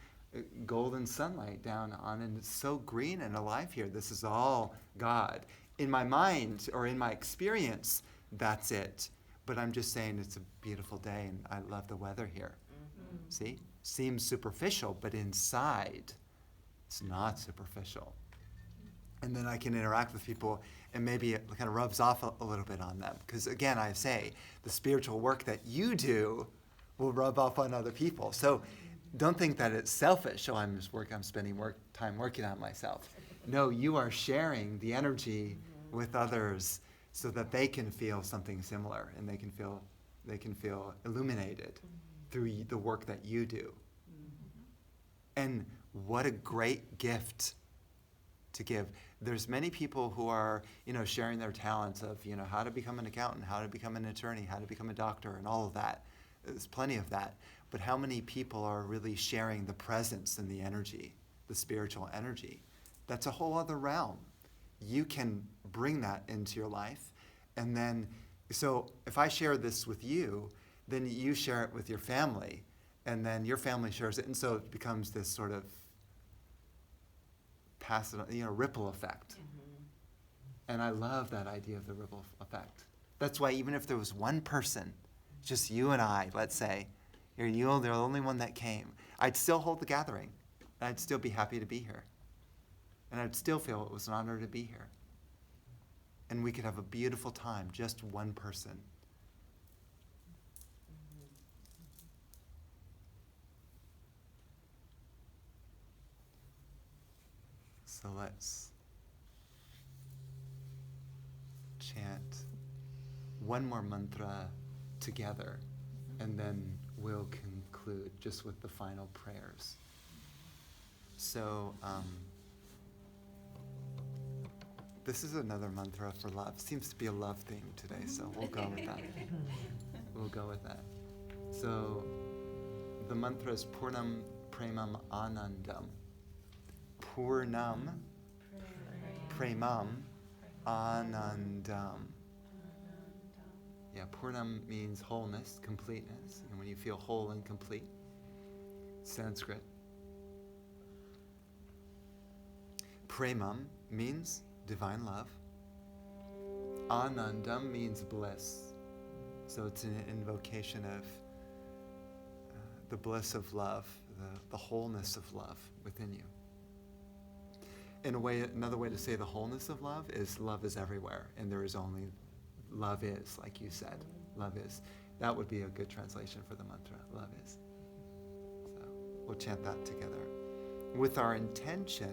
golden sunlight down on, and it's so green and alive here. This is all God. In my mind or in my experience, that's it. But I'm just saying it's a beautiful day, and I love the weather here. See? Seems superficial, but inside, it's not superficial. And then I can interact with people, and maybe it kind of rubs off a little bit on them. Because again, I say, the spiritual work that you do will rub off on other people. So don't think that it's selfish. Oh, I'm spending time working on myself. No, you are sharing the energy with others so that they can feel something similar, and they can feel illuminated through the work that you do. And what a great gift to give. There's many people who are, sharing their talents of, how to become an accountant, how to become an attorney, how to become a doctor, and all of that. There's plenty of that. But how many people are really sharing the presence and the energy, the spiritual energy? That's a whole other realm. You can bring that into your life. And then, so if I share this with you, then you share it with your family. And then your family shares it. And so it becomes this sort of ripple effect. And I love that idea of the ripple effect. That's why even if there was one person, just you and I, let's say, they're the only one that came, I'd still hold the gathering. And I'd still be happy to be here. And I'd still feel it was an honor to be here. And we could have a beautiful time, just one person. So let's chant one more mantra together, and then we'll conclude just with the final prayers. So, this is another mantra for love. Seems to be a love theme today, so we'll go with that. We'll go with that. So, the mantra is Purnam Premam Anandam. Purnam Premam Anandam. Yeah, Purnam means wholeness, completeness. And when you feel whole and complete, Sanskrit. Premam means divine love. Anandam means bliss. So it's an invocation of the bliss of love, the wholeness of love within you. In a way, another way to say the wholeness of love is everywhere, and there is only love is, like you said. Love is. That would be a good translation for the mantra. Love is. So we'll chant that together with our intention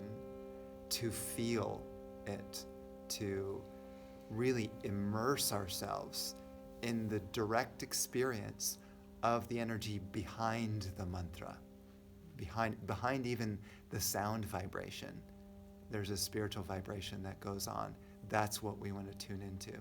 to feel it, to really immerse ourselves in the direct experience of the energy behind the mantra, behind even the sound vibration. There's a spiritual vibration that goes on. That's what we want to tune into.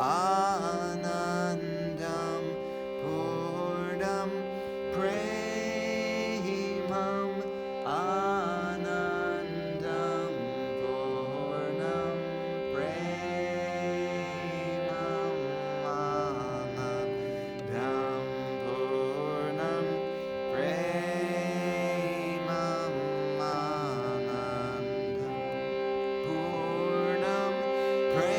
Anandam Purnam Premam Anandam Purnam Premam Anandam Purnam Premam Anandam Purnam Premam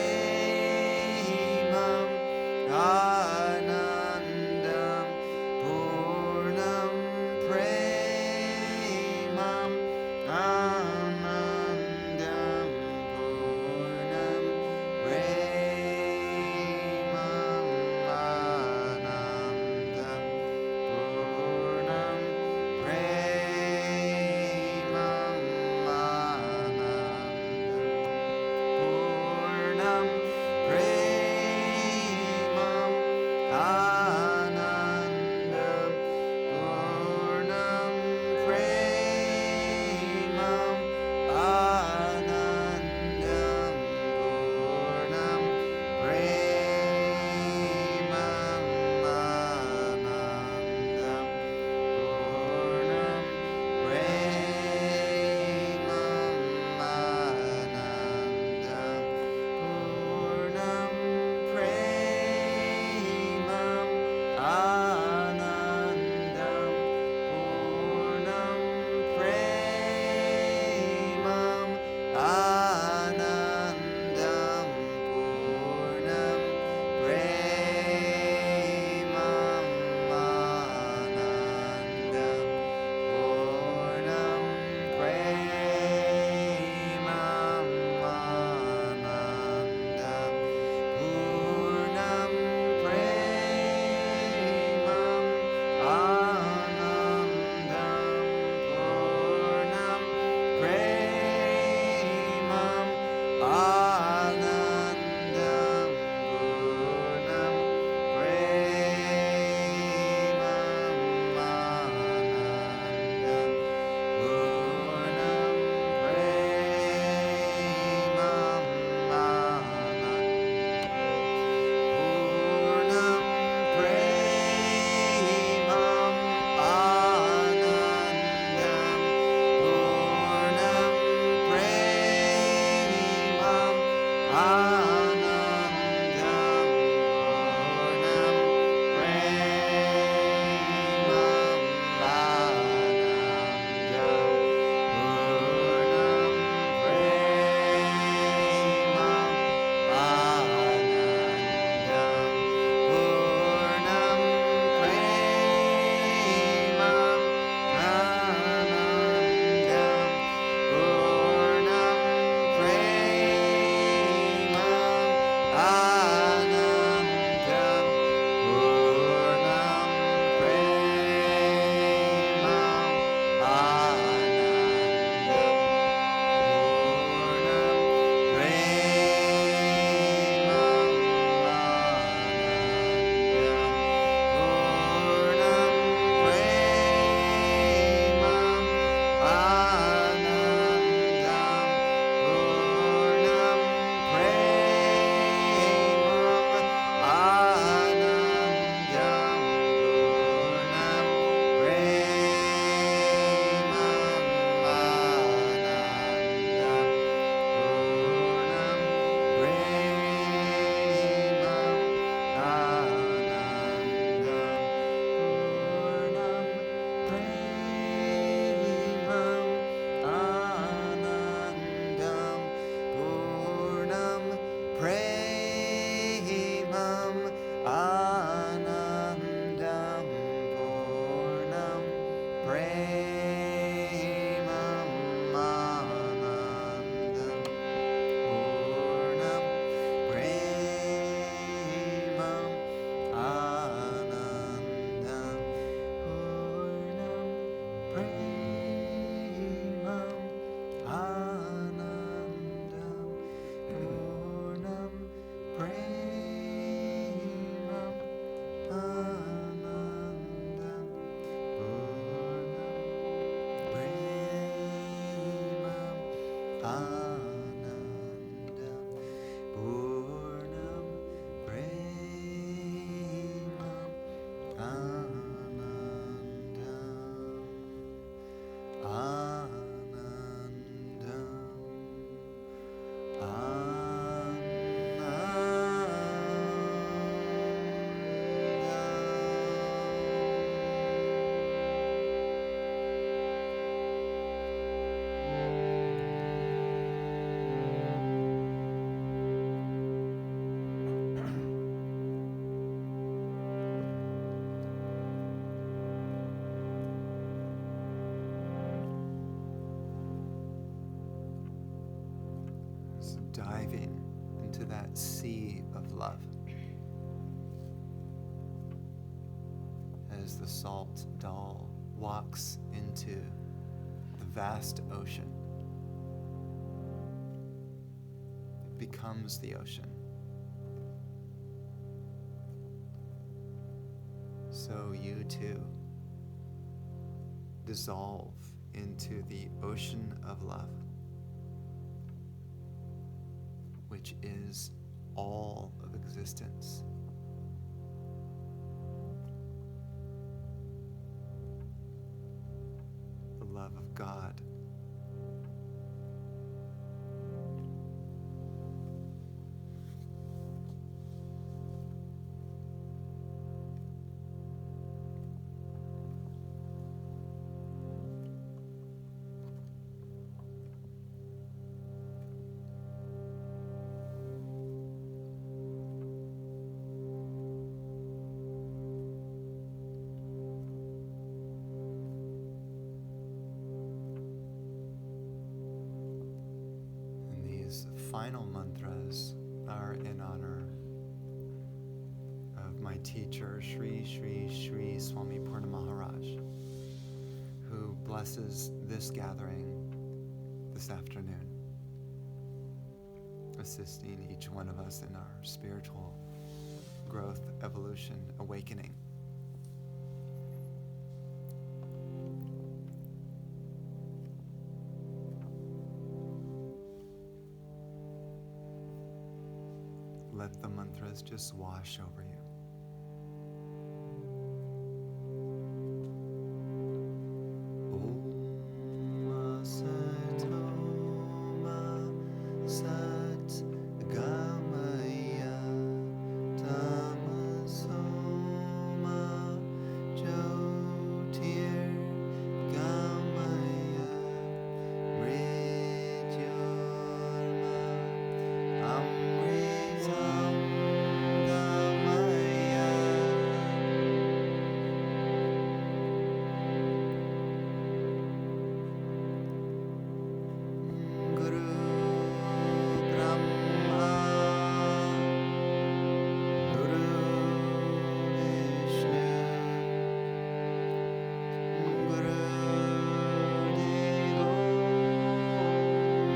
diving into that sea of love. As the salt doll walks into the vast ocean, it becomes the ocean. So you too dissolve into the ocean of love, which is all of existence. The love of God. Final mantras are in honor of my teacher, Sri Sri Sri Swami Purna Maharaj, who blesses this gathering this afternoon, assisting each one of us in our spiritual growth, evolution, awakening. Let the mantras just wash over you. Om Sato Ma Sat Gamaya Tamaso Ma Jyotir Gamaya Mrityorma Amritam Gamaya. Guru Brahma Guru Vishnu Guru Devo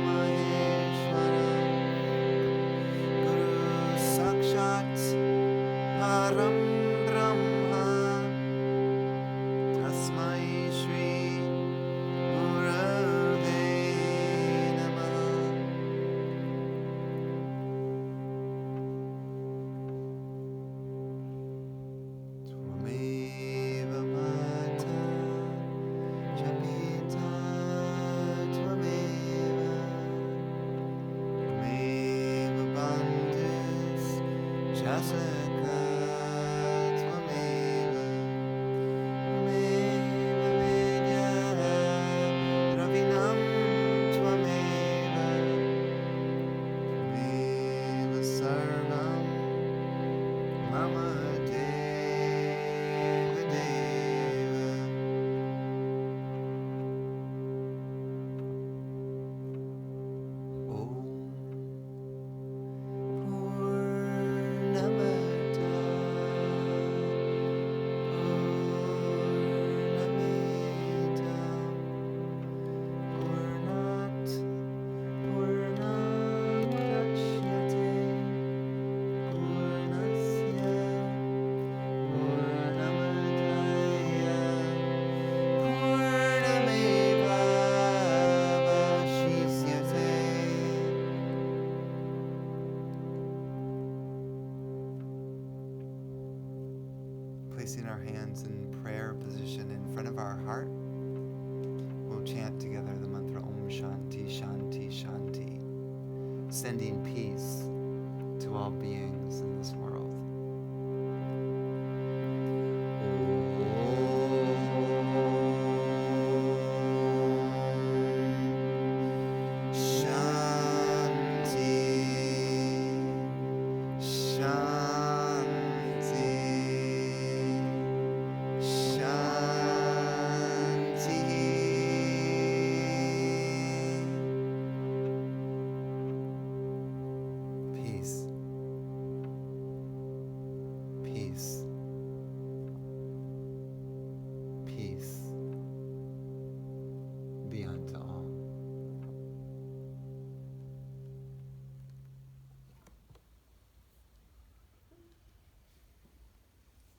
Maheshwara Guru Sakshat Param Brahma Tasmai Shri Gurave Namah. Tvameva Mata Japita Tvameva Tvameva Bandhus Jasaka Tvameva Tvameva Vidya Ravinam Tvameva Tvameva Sarvam Mama Deva Deva. Om Purnamata Purnamitam Purnat Purnamudachyate Purnasya Purnamadaya Purnameva Vashishyate. Placing our hands in prayer position in front of our heart, we'll chant together the mantra Om Shanti Shanti Shanti, sending peace to all beings in this world.